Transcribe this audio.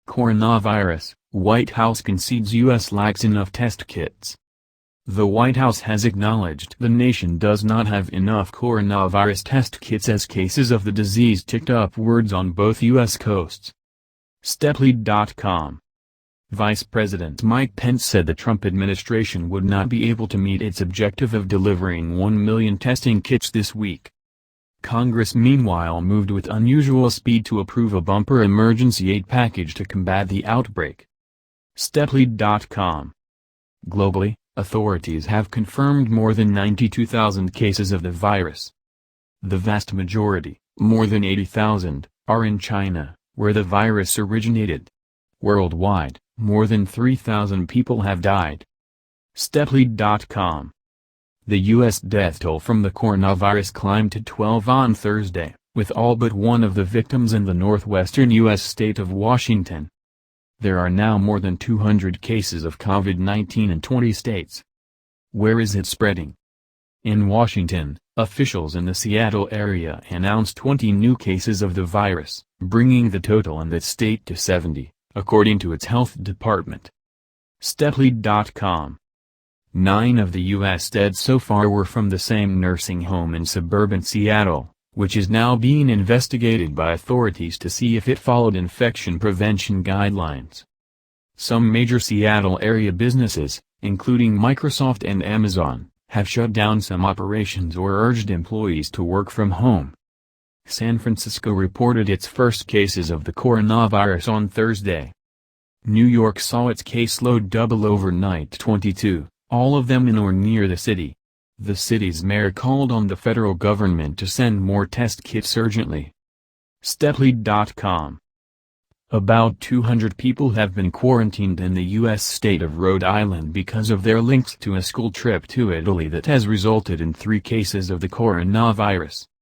Coronavirus, White House concedes U.S. lacks enough test kits. The White House has acknowledged the nation does not have enough coronavirus test kits as cases of the disease ticked upwards on both U.S. coasts. Steplead.com. Vice President Mike Pence said the Trump administration would not be able to meet its objective of delivering 1 million testing kits this week. Congress meanwhile moved with unusual speed to approve a bumper emergency aid package to combat the outbreak. Steplead.com. Globally, authorities have confirmed more than 92,000 cases of the virus. The vast majority, more than 80,000, are in China, where the virus originated. Worldwide, more than 3,000 people have died. Steplead.com. The U.S. death toll from the coronavirus climbed to 12 on Thursday, with all but one of the victims in the northwestern U.S. state of Washington. There are now more than 200 cases of COVID-19 in 20 states. Where is it spreading? In Washington, officials in the Seattle area announced 20 new cases of the virus, bringing the total in that state to 70, according to its health department. Steplead.com. 9 of the U.S. deaths so far were from the same nursing home in suburban Seattle, which is now being investigated by authorities to see if it followed infection prevention guidelines. Some major Seattle area businesses, including Microsoft and Amazon, have shut down some operations or urged employees to work from home. San Francisco reported its first cases of the coronavirus on Thursday. New York saw its caseload double overnight to 22. All of them in or near the city. The city's mayor called on the federal government to send more test kits urgently. Steplead.com. About 200 people have been quarantined in the U.S. state of Rhode Island because of their links to a school trip to Italy that has resulted in 3 cases of the coronavirus.